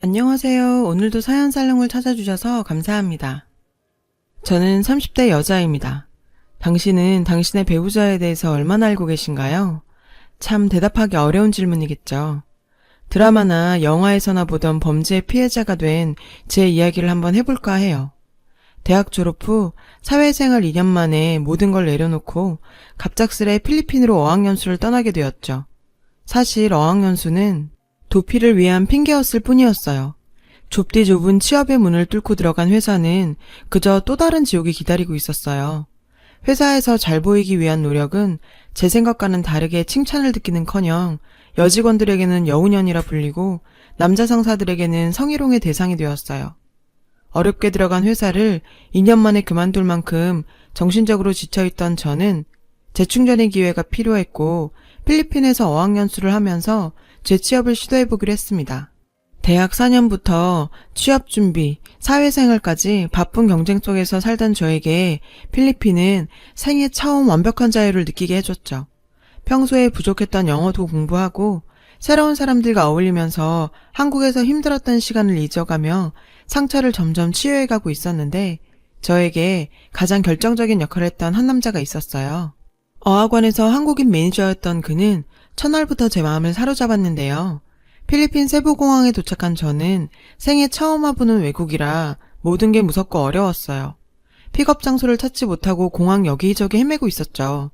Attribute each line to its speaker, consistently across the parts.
Speaker 1: 안녕하세요. 오늘도 사연 살롱을 찾아주셔서 감사합니다. 저는 30대 여자입니다. 당신은 당신의 배우자에 대해서 얼마나 알고 계신가요? 참 대답하기 어려운 질문이겠죠. 드라마나 영화에서나 보던 범죄의 피해자가 된 제 이야기를 한번 해볼까 해요. 대학 졸업 후 사회생활 2년 만에 모든 걸 내려놓고 갑작스레 필리핀으로 어학연수를 떠나게 되었죠. 사실 어학연수는 도피를 위한 핑계였을 뿐이었어요. 좁디 좁은 취업의 문을 뚫고 들어간 회사는 그저 또 다른 지옥이 기다리고 있었어요. 회사에서 잘 보이기 위한 노력은 제 생각과는 다르게 칭찬을 듣기는커녕 여직원들에게는 여우년이라 불리고 남자 상사들에게는 성희롱의 대상이 되었어요. 어렵게 들어간 회사를 2년 만에 그만둘 만큼 정신적으로 지쳐있던 저는 재충전의 기회가 필요했고 필리핀에서 어학연수를 하면서 재취업을 시도해보기로 했습니다. 대학 4년부터 취업 준비, 사회생활까지 바쁜 경쟁 속에서 살던 저에게 필리핀은 생애 처음 완벽한 자유를 느끼게 해줬죠. 평소에 부족했던 영어도 공부하고 새로운 사람들과 어울리면서 한국에서 힘들었던 시간을 잊어가며 상처를 점점 치유해가고 있었는데 저에게 가장 결정적인 역할을 했던 한 남자가 있었어요. 어학원에서 한국인 매니저였던 그는 첫날부터 제 마음을 사로잡았는데요. 필리핀 세부공항에 도착한 저는 생애 처음 와보는 외국이라 모든 게 무섭고 어려웠어요. 픽업 장소를 찾지 못하고 공항 여기저기 헤매고 있었죠.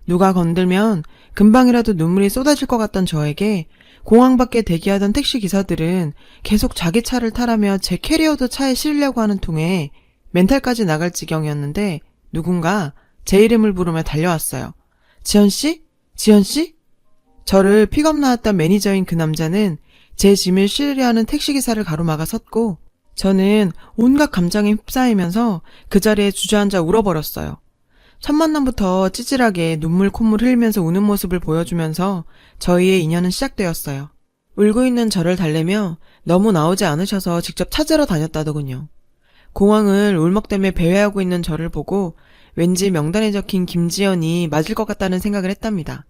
Speaker 1: 누가 건들면 금방이라도 눈물이 쏟아질 것 같던 저에게 공항 밖에 대기하던 택시 기사들은 계속 자기 차를 타라며 제 캐리어도 차에 실으려고 하는 통에 멘탈까지 나갈 지경이었는데 누군가 제 이름을 부르며 달려왔어요. 지연씨? 지연씨? 저를 픽업 나왔던 매니저인 그 남자는 제 짐을 실으려 하는 택시기사를 가로막아 섰고 저는 온갖 감정에 휩싸이면서 그 자리에 주저앉아 울어버렸어요. 첫 만남부터 찌질하게 눈물 콧물 흘리면서 우는 모습을 보여주면서 저희의 인연은 시작되었어요. 울고 있는 저를 달래며 너무 나오지 않으셔서 직접 찾으러 다녔다더군요. 공항을 울먹대며 배회하고 있는 저를 보고 왠지 명단에 적힌 김지연이 맞을 것 같다는 생각을 했답니다.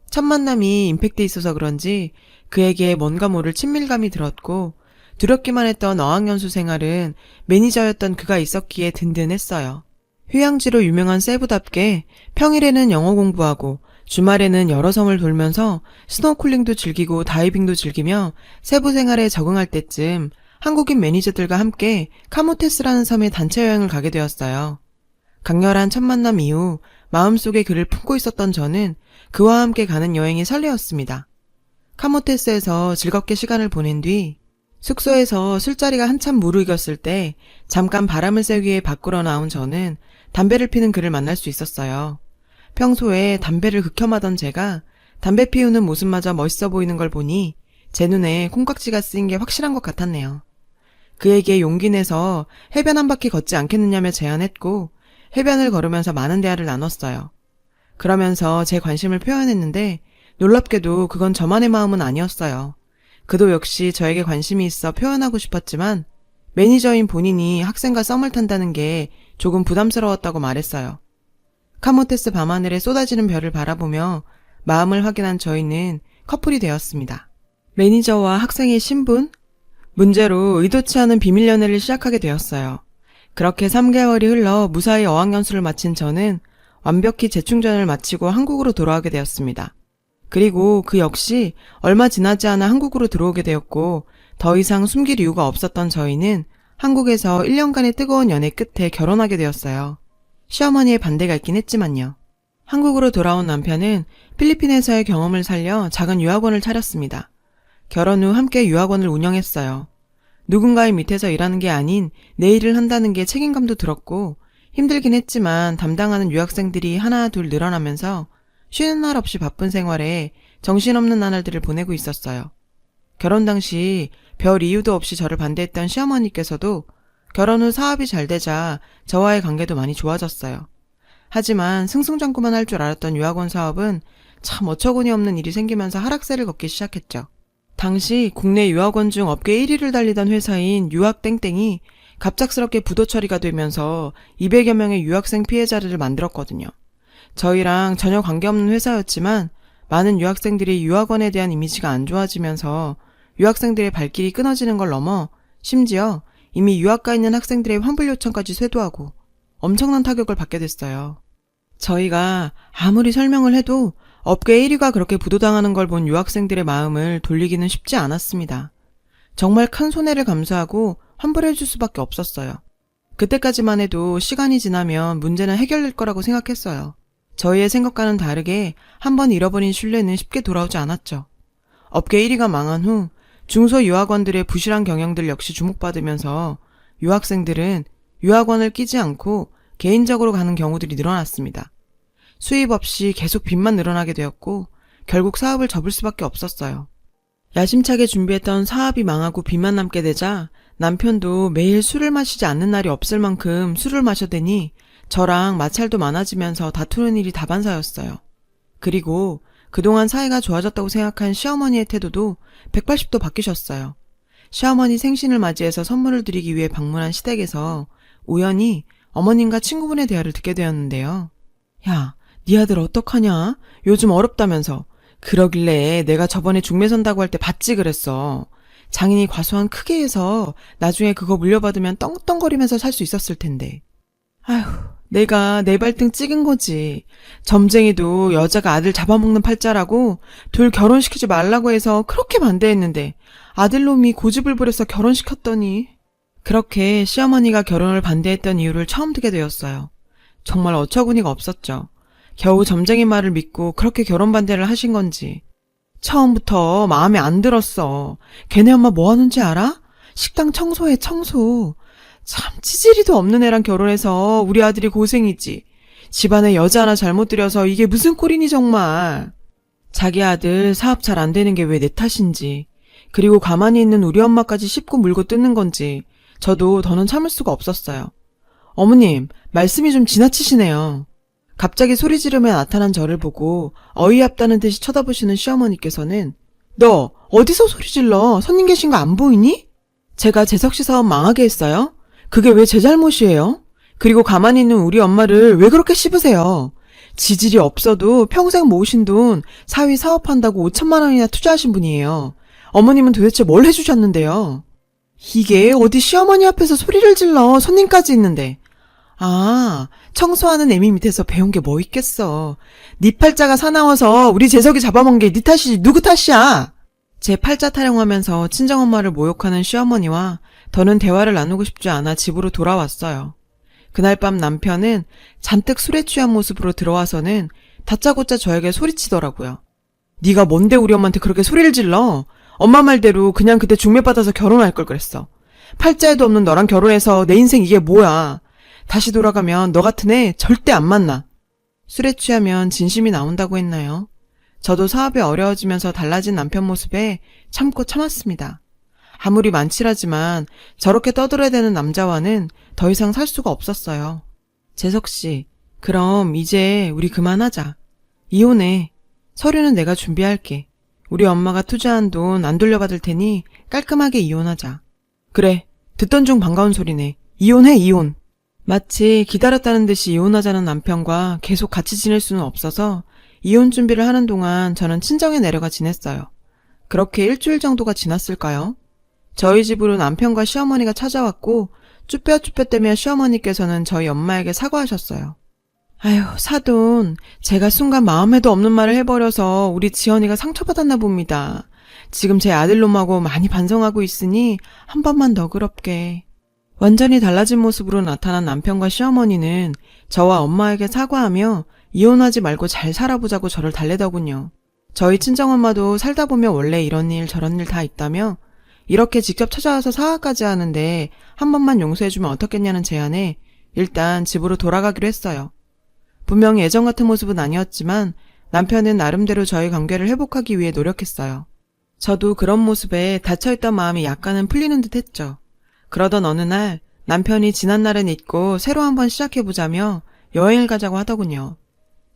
Speaker 1: 첫 만남이 임팩트 있어서 그런지 그에게 뭔가 모를 친밀감이 들었고 두렵기만 했던 어학연수 생활은 매니저였던 그가 있었기에 든든했어요. 휴양지로 유명한 세부답게 평일에는 영어 공부하고 주말에는 여러 섬을 돌면서 스노클링도 즐기고 다이빙도 즐기며 세부 생활에 적응할 때쯤 한국인 매니저들과 함께 카모테스라는 섬에 단체 여행을 가게 되었어요. 강렬한 첫 만남 이후 마음속에 그를 품고 있었던 저는 그와 함께 가는 여행이 설레었습니다. 카모테스에서 즐겁게 시간을 보낸 뒤 숙소에서 술자리가 한참 무르익었을 때 잠깐 바람을 쐬기 위해 밖으로 나온 저는 담배를 피는 그를 만날 수 있었어요. 평소에 담배를 극혐하던 제가 담배 피우는 모습마저 멋있어 보이는 걸 보니 제 눈에 콩깍지가 쓰인 게 확실한 것 같았네요. 그에게 용기 내서 해변 한 바퀴 걷지 않겠느냐며 제안했고 해변을 걸으면서 많은 대화를 나눴어요. 그러면서 제 관심을 표현했는데 놀랍게도 그건 저만의 마음은 아니었어요. 그도 역시 저에게 관심이 있어 표현하고 싶었지만 매니저인 본인이 학생과 썸을 탄다는 게 조금 부담스러웠다고 말했어요. 카모테스 밤하늘에 쏟아지는 별을 바라보며 마음을 확인한 저희는 커플이 되었습니다. 매니저와 학생의 신분? 문제로 의도치 않은 비밀 연애를 시작하게 되었어요. 그렇게 3개월이 흘러 무사히 어학연수를 마친 저는 완벽히 재충전을 마치고 한국으로 돌아오게 되었습니다. 그리고 그 역시 얼마 지나지 않아 한국으로 들어오게 되었고 더 이상 숨길 이유가 없었던 저희는 한국에서 1년간의 뜨거운 연애 끝에 결혼하게 되었어요. 시어머니의 반대가 있긴 했지만요. 한국으로 돌아온 남편은 필리핀에서의 경험을 살려 작은 유학원을 차렸습니다. 결혼 후 함께 유학원을 운영했어요. 누군가의 밑에서 일하는 게 아닌 내 일을 한다는 게 책임감도 들었고 힘들긴 했지만 담당하는 유학생들이 하나 둘 늘어나면서 쉬는 날 없이 바쁜 생활에 정신없는 나날들을 보내고 있었어요. 결혼 당시 별 이유도 없이 저를 반대했던 시어머니께서도 결혼 후 사업이 잘 되자 저와의 관계도 많이 좋아졌어요. 하지만 승승장구만 할 줄 알았던 유학원 사업은 참 어처구니 없는 일이 생기면서 하락세를 걷기 시작했죠. 당시 국내 유학원 중 업계 1위를 달리던 회사인 유학땡땡이 갑작스럽게 부도 처리가 되면서 200여 명의 유학생 피해자를 만들었거든요. 저희랑 전혀 관계없는 회사였지만 많은 유학생들이 유학원에 대한 이미지가 안 좋아지면서 유학생들의 발길이 끊어지는 걸 넘어 심지어 이미 유학가 있는 학생들의 환불 요청까지 쇄도하고 엄청난 타격을 받게 됐어요. 저희가 아무리 설명을 해도 업계 1위가 그렇게 부도당하는 걸 본 유학생들의 마음을 돌리기는 쉽지 않았습니다. 정말 큰 손해를 감수하고 환불해줄 수밖에 없었어요. 그때까지만 해도 시간이 지나면 문제는 해결될 거라고 생각했어요. 저희의 생각과는 다르게 한번 잃어버린 신뢰는 쉽게 돌아오지 않았죠. 업계 1위가 망한 후 중소유학원들의 부실한 경영들 역시 주목받으면서 유학생들은 유학원을 끼지 않고 개인적으로 가는 경우들이 늘어났습니다. 수입 없이 계속 빚만 늘어나게 되었고 결국 사업을 접을 수밖에 없었어요. 야심차게 준비했던 사업이 망하고 빚만 남게 되자 남편도 매일 술을 마시지 않는 날이 없을 만큼 술을 마셔대니 저랑 마찰도 많아지면서 다투는 일이 다반사였어요. 그리고 그동안 사이가 좋아졌다고 생각한 시어머니의 태도도 180도 바뀌셨어요. 시어머니 생신을 맞이해서 선물을 드리기 위해 방문한 시댁에서 우연히 어머님과 친구분의 대화를 듣게 되었는데요. 야, 네 아들 어떡하냐? 요즘 어렵다면서. 그러길래 내가 저번에 중매 선다고 할 때 받지 그랬어. 장인이 과수한 크게 해서 나중에 그거 물려받으면 떵떵거리면서 살 수 있었을 텐데. 아휴, 내가 내 발등 찍은 거지. 점쟁이도 여자가 아들 잡아먹는 팔자라고 둘 결혼시키지 말라고 해서 그렇게 반대했는데 아들놈이 고집을 부려서 결혼시켰더니. 그렇게 시어머니가 결혼을 반대했던 이유를 처음 듣게 되었어요. 정말 어처구니가 없었죠. 겨우 점쟁이 말을 믿고 그렇게 결혼 반대를 하신 건지. 처음부터 마음에 안 들었어. 걔네 엄마 뭐 하는지 알아? 식당 청소해, 청소. 참 치질이도 없는 애랑 결혼해서 우리 아들이 고생이지. 집안에 여자 하나 잘못 들여서 이게 무슨 꼴이니 정말. 자기 아들 사업 잘 안 되는 게 왜 내 탓인지. 그리고 가만히 있는 우리 엄마까지 씹고 물고 뜯는 건지 저도 더는 참을 수가 없었어요. 어머님, 말씀이 좀 지나치시네요. 갑자기 소리 지르며 나타난 저를 보고 어이없다는 듯이 쳐다보시는 시어머니께서는 너 어디서 소리 질러? 손님 계신 거 안 보이니? 제가 재석씨 사업 망하게 했어요? 그게 왜 제 잘못이에요? 그리고 가만히 있는 우리 엄마를 왜 그렇게 씹으세요? 지질이 없어도 평생 모으신 돈 사위 사업한다고 5천만 원이나 투자하신 분이에요. 어머님은 도대체 뭘 해주셨는데요? 이게 어디 시어머니 앞에서 소리를 질러. 손님까지 있는데. 아, 청소하는 애미 밑에서 배운 게 뭐 있겠어. 네 팔자가 사나워서 우리 재석이 잡아먹은 게 네 탓이지 누구 탓이야. 제 팔자 타령하면서 친정엄마를 모욕하는 시어머니와 더는 대화를 나누고 싶지 않아 집으로 돌아왔어요. 그날 밤 남편은 잔뜩 술에 취한 모습으로 들어와서는 다짜고짜 저에게 소리치더라고요. 네가 뭔데 우리 엄마한테 그렇게 소리를 질러? 엄마 말대로 그냥 그때 중매받아서 결혼할 걸 그랬어. 팔자에도 없는 너랑 결혼해서 내 인생 이게 뭐야. 다시 돌아가면 너 같은 애 절대 안 만나. 술에 취하면 진심이 나온다고 했나요? 저도 사업이 어려워지면서 달라진 남편 모습에 참고 참았습니다. 아무리 만칠하지만 저렇게 떠들어대는 남자와는 더 이상 살 수가 없었어요. 재석씨, 그럼 이제 우리 그만하자. 이혼해. 서류는 내가 준비할게. 우리 엄마가 투자한 돈 안 돌려받을 테니 깔끔하게 이혼하자. 그래, 듣던 중 반가운 소리네. 이혼해, 이혼. 마치 기다렸다는 듯이 이혼하자는 남편과 계속 같이 지낼 수는 없어서 이혼 준비를 하는 동안 저는 친정에 내려가 지냈어요. 그렇게 일주일 정도가 지났을까요? 저희 집으로 남편과 시어머니가 찾아왔고 쭈뼛쭈뼛대며 시어머니께서는 저희 엄마에게 사과하셨어요. 아휴, 사돈, 제가 순간 마음에도 없는 말을 해버려서 우리 지연이가 상처받았나 봅니다. 지금 제 아들놈하고 많이 반성하고 있으니 한 번만 너그럽게. 완전히 달라진 모습으로 나타난 남편과 시어머니는 저와 엄마에게 사과하며 이혼하지 말고 잘 살아보자고 저를 달래더군요. 저희 친정엄마도 살다 보면 원래 이런 일 저런 일 다 있다며 이렇게 직접 찾아와서 사과까지 하는데 한 번만 용서해주면 어떻겠냐는 제안에 일단 집으로 돌아가기로 했어요. 분명 예전 같은 모습은 아니었지만 남편은 나름대로 저희 관계를 회복하기 위해 노력했어요. 저도 그런 모습에 닫혀있던 마음이 약간은 풀리는 듯 했죠. 그러던 어느 날 남편이 지난 날은 잊고 새로 한번 시작해보자며 여행을 가자고 하더군요.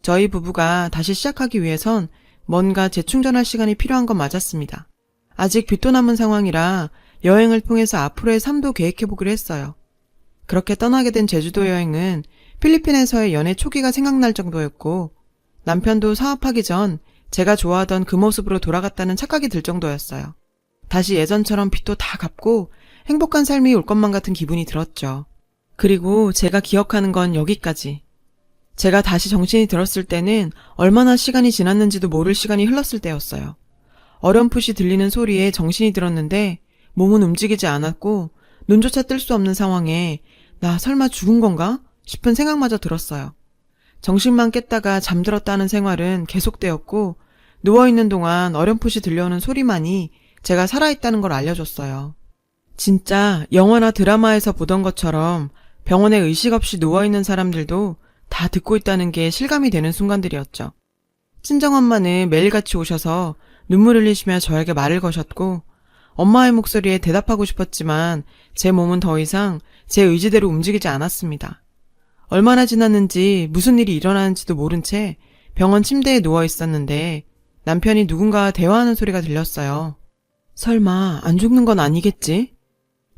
Speaker 1: 저희 부부가 다시 시작하기 위해선 뭔가 재충전할 시간이 필요한 건 맞았습니다. 아직 빚도 남은 상황이라 여행을 통해서 앞으로의 삶도 계획해보기로 했어요. 그렇게 떠나게 된 제주도 여행은 필리핀에서의 연애 초기가 생각날 정도였고 남편도 사업하기 전 제가 좋아하던 그 모습으로 돌아갔다는 착각이 들 정도였어요. 다시 예전처럼 빚도 다 갚고 행복한 삶이 올 것만 같은 기분이 들었죠. 그리고 제가 기억하는 건 여기까지. 제가 다시 정신이 들었을 때는 얼마나 시간이 지났는지도 모를 시간이 흘렀을 때였어요. 어렴풋이 들리는 소리에 정신이 들었는데 몸은 움직이지 않았고 눈조차 뜰 수 없는 상황에 나 설마 죽은 건가 싶은 생각마저 들었어요. 정신만 깼다가 잠들었다 하는 생활은 계속되었고 누워있는 동안 어렴풋이 들려오는 소리만이 제가 살아있다는 걸 알려줬어요. 진짜 영화나 드라마에서 보던 것처럼 병원에 의식 없이 누워있는 사람들도 다 듣고 있다는 게 실감이 되는 순간들이었죠. 친정엄마는 매일같이 오셔서 눈물 흘리시며 저에게 말을 거셨고 엄마의 목소리에 대답하고 싶었지만 제 몸은 더 이상 제 의지대로 움직이지 않았습니다. 얼마나 지났는지 무슨 일이 일어나는지도 모른 채 병원 침대에 누워 있었는데 남편이 누군가와 대화하는 소리가 들렸어요. 설마 안 죽는 건 아니겠지?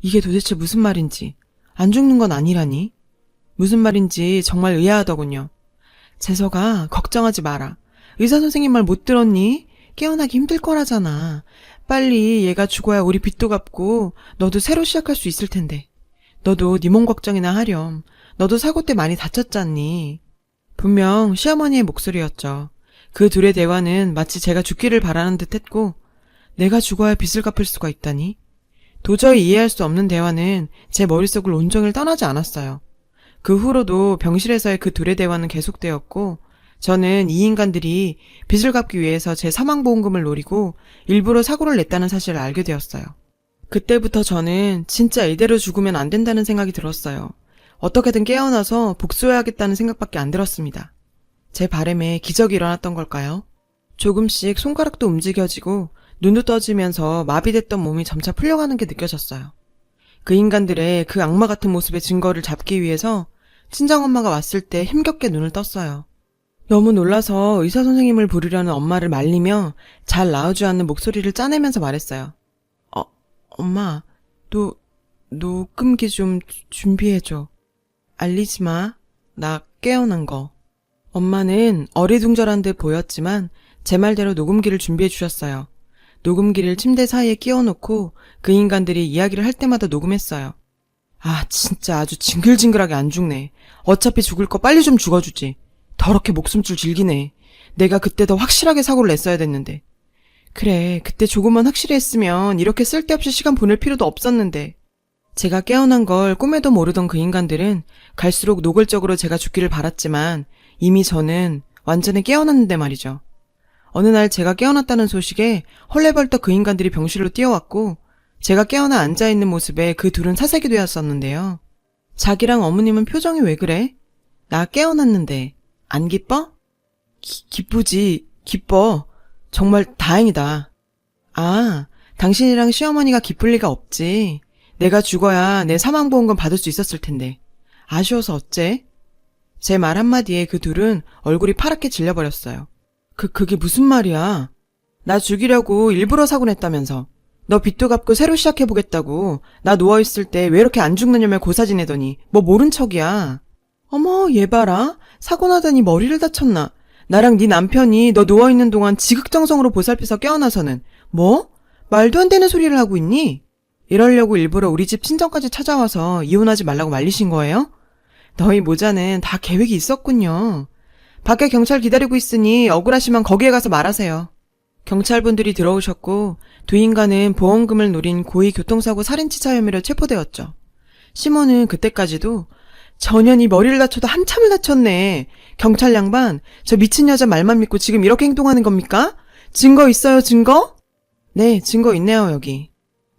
Speaker 1: 이게 도대체 무슨 말인지, 안 죽는 건 아니라니? 무슨 말인지 정말 의아하더군요. 재석아, 걱정하지 마라. 의사 선생님 말 못 들었니? 깨어나기 힘들 거라잖아. 빨리 얘가 죽어야 우리 빚도 갚고 너도 새로 시작할 수 있을 텐데. 너도 네 몸 걱정이나 하렴. 너도 사고 때 많이 다쳤잖니. 분명 시어머니의 목소리였죠. 그 둘의 대화는 마치 제가 죽기를 바라는 듯 했고 내가 죽어야 빚을 갚을 수가 있다니. 도저히 이해할 수 없는 대화는 제 머릿속을 온종일 떠나지 않았어요. 그 후로도 병실에서의 그 둘의 대화는 계속되었고 저는 이 인간들이 빚을 갚기 위해서 제 사망보험금을 노리고 일부러 사고를 냈다는 사실을 알게 되었어요. 그때부터 저는 진짜 이대로 죽으면 안 된다는 생각이 들었어요. 어떻게든 깨어나서 복수해야겠다는 생각밖에 안 들었습니다. 제 바람에 기적이 일어났던 걸까요? 조금씩 손가락도 움직여지고 눈도 떠지면서 마비됐던 몸이 점차 풀려가는 게 느껴졌어요. 그 인간들의 그 악마 같은 모습의 증거를 잡기 위해서 친정엄마가 왔을 때 힘겹게 눈을 떴어요. 너무 놀라서 의사 선생님을 부르려는 엄마를 말리며 잘 나오지 않는 목소리를 짜내면서 말했어요. 엄마, 녹음기 좀 준비해줘. 알리지 마. 나 깨어난 거. 엄마는 어리둥절한 듯 보였지만 제 말대로 녹음기를 준비해 주셨어요. 녹음기를 침대 사이에 끼워놓고 그 인간들이 이야기를 할 때마다 녹음했어요. 아, 진짜 아주 징글징글하게 안 죽네. 어차피 죽을 거 빨리 좀 죽어주지. 더럽게 목숨줄 질기네. 내가 그때 더 확실하게 사고를 냈어야 됐는데. 그래, 그때 조금만 확실히 했으면 이렇게 쓸데없이 시간 보낼 필요도 없었는데. 제가 깨어난 걸 꿈에도 모르던 그 인간들은 갈수록 노골적으로 제가 죽기를 바랐지만 이미 저는 완전히 깨어났는데 말이죠. 어느 날 제가 깨어났다는 소식에 헐레벌떡 그 인간들이 병실로 뛰어왔고 제가 깨어나 앉아있는 모습에 그 둘은 사색이 되었었는데요. 자기랑 어머님은 표정이 왜 그래? 나 깨어났는데 안 기뻐? 기쁘지. 기뻐. 정말 다행이다. 아, 당신이랑 시어머니가 기쁠 리가 없지. 내가 죽어야 내 사망보험금 받을 수 있었을 텐데. 아쉬워서 어째? 제 말 한마디에 그 둘은 얼굴이 파랗게 질려버렸어요. 그게 무슨 말이야? 나 죽이려고 일부러 사고 냈다면서. 너 빚도 갚고 새로 시작해보겠다고. 나 누워있을 때 왜 이렇게 안 죽느냐며 고사 지내더니 뭐 모른 척이야. 어머, 얘 봐라. 사고 나더니 머리를 다쳤나. 나랑 네 남편이 너 누워있는 동안 지극정성으로 보살펴서 깨어나서는 뭐? 말도 안 되는 소리를 하고 있니? 이러려고 일부러 우리 집 친정까지 찾아와서 이혼하지 말라고 말리신 거예요? 너희 모자는 다 계획이 있었군요. 밖에 경찰 기다리고 있으니 억울하시면 거기에 가서 말하세요. 경찰분들이 들어오셨고 두 인간은 보험금을 노린 고의 교통사고 살인치사 혐의로 체포되었죠. 시몬은 그때까지도 전현이 머리를 다쳐도 한참을 다쳤네. 경찰 양반, 저 미친 여자 말만 믿고 지금 이렇게 행동하는 겁니까? 증거 있어요, 증거? 네, 증거 있네요, 여기.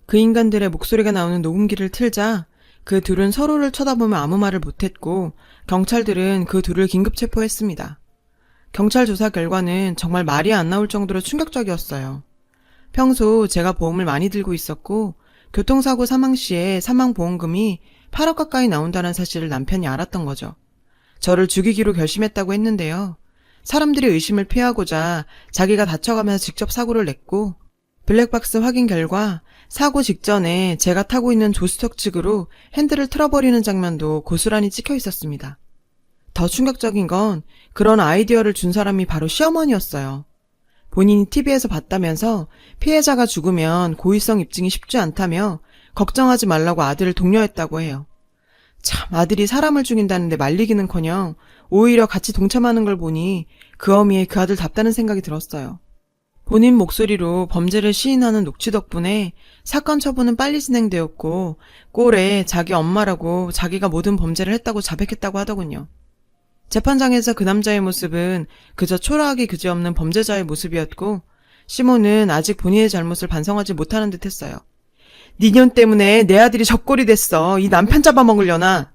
Speaker 1: 그 인간들의 목소리가 나오는 녹음기를 틀자 그 둘은 서로를 쳐다보며 아무 말을 못했고 경찰들은 그 둘을 긴급 체포했습니다. 경찰 조사 결과는 정말 말이 안 나올 정도로 충격적이었어요. 평소 제가 보험을 많이 들고 있었고 교통사고 사망 시에 사망보험금이 8억 가까이 나온다는 사실을 남편이 알았던 거죠. 저를 죽이기로 결심했다고 했는데요. 사람들의 의심을 피하고자 자기가 다쳐가면서 직접 사고를 냈고 블랙박스 확인 결과 사고 직전에 제가 타고 있는 조수석 측으로 핸들을 틀어버리는 장면도 고스란히 찍혀 있었습니다. 더 충격적인 건 그런 아이디어를 준 사람이 바로 시어머니였어요. 본인이 TV에서 봤다면서 피해자가 죽으면 고의성 입증이 쉽지 않다며 걱정하지 말라고 아들을 독려했다고 해요. 참, 아들이 사람을 죽인다는데 말리기는커녕 오히려 같이 동참하는 걸 보니 그 어미에 그 아들답다는 생각이 들었어요. 본인 목소리로 범죄를 시인하는 녹취 덕분에 사건 처분은 빨리 진행되었고 꼴에 자기 엄마라고 자기가 모든 범죄를 했다고 자백했다고 하더군요. 재판장에서 그 남자의 모습은 그저 초라하기 그지없는 범죄자의 모습이었고 시몬은 아직 본인의 잘못을 반성하지 못하는 듯 했어요. 니년 때문에 내 아들이 적골이 됐어. 이 남편 잡아먹으려나.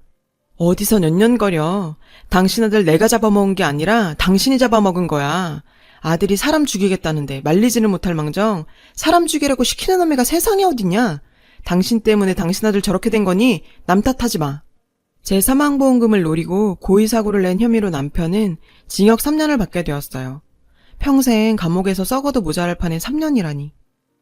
Speaker 1: 어디서 년년거려. 당신 아들 내가 잡아먹은 게 아니라 당신이 잡아먹은 거야. 아들이 사람 죽이겠다는데 말리지는 못할 망정 사람 죽이라고 시키는 놈이가 세상에 어딨냐. 당신 때문에 당신 아들 저렇게 된 거니 남 탓하지 마. 제 사망보험금을 노리고 고의사고를 낸 혐의로 남편은 징역 3년을 받게 되었어요. 평생 감옥에서 썩어도 모자랄 판에 3년이라니.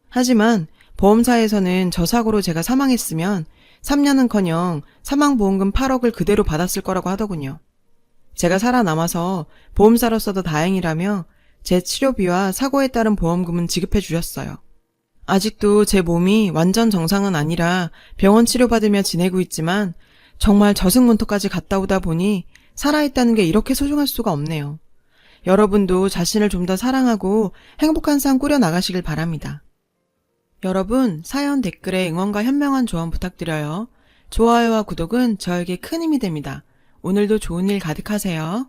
Speaker 1: 하지만 보험사에서는 저 사고로 제가 사망했으면 3년은커녕 사망보험금 8억을 그대로 받았을 거라고 하더군요. 제가 살아남아서 보험사로서도 다행이라며 제 치료비와 사고에 따른 보험금은 지급해 주셨어요. 아직도 제 몸이 완전 정상은 아니라 병원 치료받으며 지내고 있지만 정말 저승문턱까지 갔다 오다 보니 살아있다는 게 이렇게 소중할 수가 없네요. 여러분도 자신을 좀 더 사랑하고 행복한 삶 꾸려나가시길 바랍니다. 여러분, 사연 댓글에 응원과 현명한 조언 부탁드려요. 좋아요와 구독은 저에게 큰 힘이 됩니다. 오늘도 좋은 일 가득하세요.